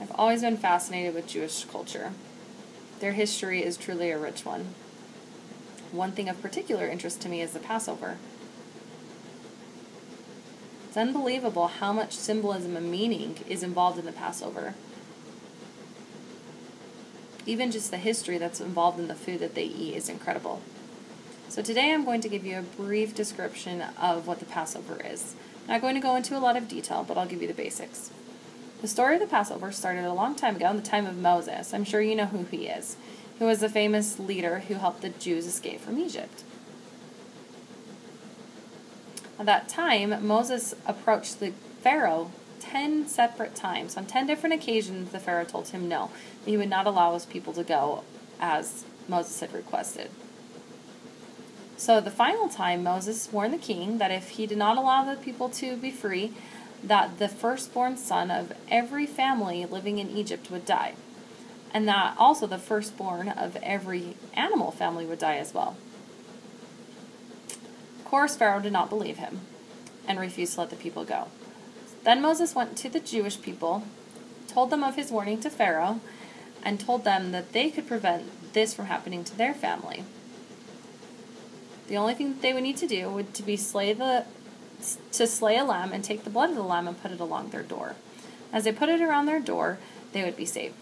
I've always been fascinated with Jewish culture. Their history is truly a rich one. One thing of particular interest to me is the Passover. It's unbelievable how much symbolism and meaning is involved in the Passover. Even just the history that's involved in the food that they eat is incredible. So today I'm going to give you a brief description of what the Passover is. I'm not going to go into a lot of detail, but I'll give you the basics. The story of the Passover started a long time ago in the time of Moses. I'm sure you know who he is. He was the famous leader who helped the Jews escape from Egypt. At that time, Moses approached the Pharaoh 10 separate times. On 10 different occasions, the Pharaoh told him no, that he would not allow his people to go as Moses had requested. So the final time, Moses warned the king that if he did not allow the people to be free, that the firstborn son of every family living in Egypt would die, and that also the firstborn of every animal family would die as well. Of course, Pharaoh did not believe him and refused to let the people go. Then Moses went to the Jewish people, told them of his warning to Pharaoh, and told them that they could prevent this from happening to their family. The only thing that they would need to do would be slay a lamb and take the blood of the lamb and put it along their door. As they put it around their door, they would be saved.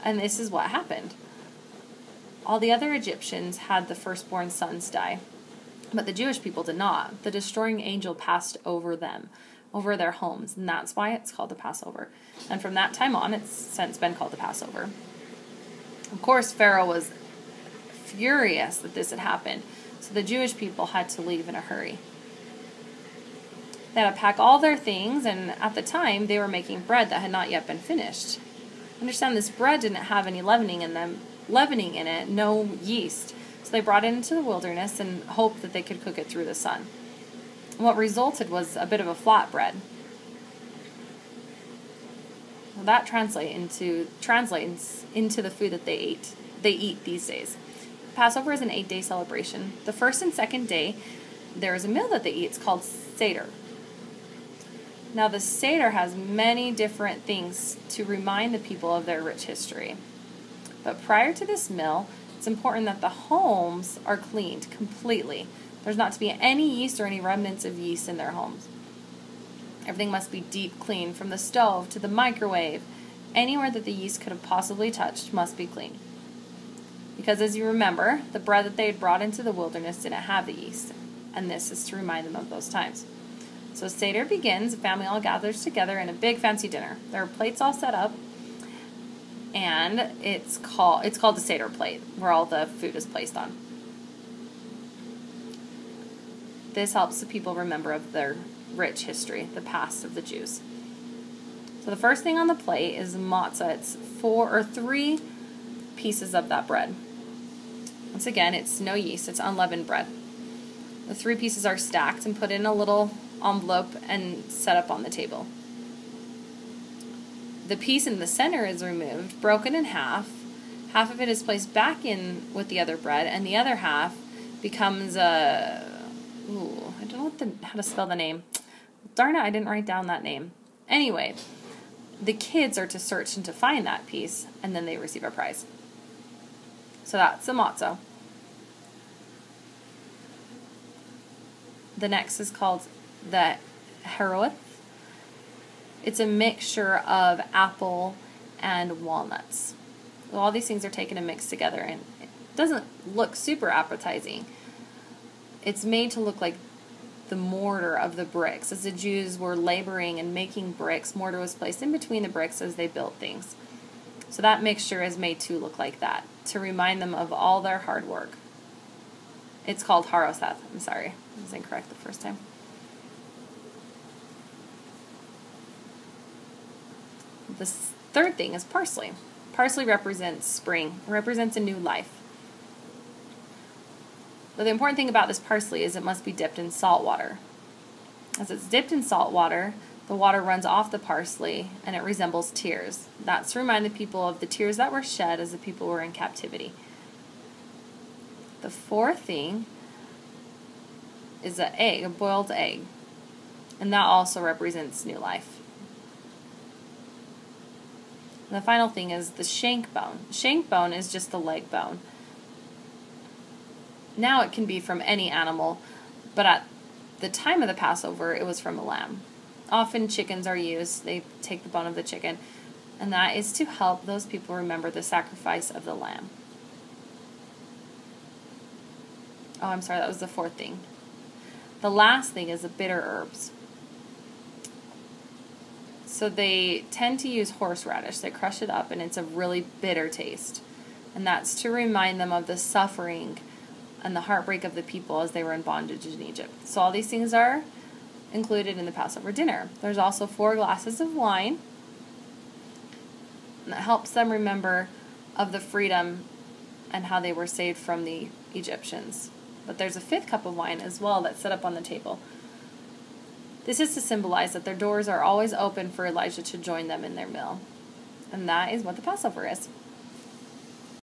And this is what happened. All the other Egyptians had the firstborn sons die, but the Jewish people did not. The destroying angel passed over them, over their homes, and that's why it's called the Passover. And from that time on, it's since been called the Passover. Of course, Pharaoh was furious that this had happened, so the Jewish people had to leave in a hurry. They had to pack all their things, and at the time, they were making bread that had not yet been finished. Understand, this bread didn't have any leavening in it, no yeast. So they brought it into the wilderness and hoped that they could cook it through the sun. And what resulted was a bit of a flat bread. Well, that translates into the food that they eat these days. Passover is an 8-day celebration. The first and second day, there is a meal that they eat. It's called Seder. Now, the Seder has many different things to remind the people of their rich history. But prior to this meal, it's important that the homes are cleaned completely. There's not to be any yeast or any remnants of yeast in their homes. Everything must be deep clean, from the stove to the microwave. Anywhere that the yeast could have possibly touched must be cleaned. Because as you remember, the bread that they had brought into the wilderness didn't have the yeast. And this is to remind them of those times. So Seder begins, the family all gathers together in a big fancy dinner. There are plates all set up, and it's called the Seder plate, where all the food is placed on. This helps the people remember of their rich history, the past of the Jews. So the first thing on the plate is matzah. It's 3 pieces of that bread. Once again, it's no yeast, it's unleavened bread. The 3 pieces are stacked and put in a little envelope and set up on the table. The piece in the center is removed, broken in half. Half of it is placed back in with the other bread, and the other half becomes I don't know how to spell the name. Darn it, I didn't write down that name. Anyway, the kids are to search and to find that piece, and then they receive a prize. So that's the matzah. The next is called the haroth. It's a mixture of apple and walnuts. So all these things are taken and mixed together, and it doesn't look super appetizing. It's made to look like the mortar of the bricks. As the Jews were laboring and making bricks, mortar was placed in between the bricks as they built things. So that mixture is made to look like that, to remind them of all their hard work. It's called haroth. I'm sorry, I was incorrect the first time. The third thing is parsley. Parsley represents spring. It represents a new life. But the important thing about this parsley is it must be dipped in salt water. As it's dipped in salt water, the water runs off the parsley and it resembles tears. That's to remind the people of the tears that were shed as the people were in captivity. The fourth thing is an egg, a boiled egg. And that also represents new life. And the final thing is the shank bone. Shank bone is just the leg bone. Now it can be from any animal, but at the time of the Passover, it was from a lamb. Often chickens are used. They take the bone of the chicken, and that is to help those people remember the sacrifice of the lamb. Oh, I'm sorry, that was the fourth thing. The last thing is the bitter herbs. So they tend to use horseradish. They crush it up, and it's a really bitter taste. And that's to remind them of the suffering and the heartbreak of the people as they were in bondage in Egypt. So all these things are included in the Passover dinner. There's also 4 glasses of wine. And that helps them remember of the freedom and how they were saved from the Egyptians. But there's a 5th cup of wine as well that's set up on the table. This is to symbolize that their doors are always open for Elijah to join them in their meal. And that is what the Passover is.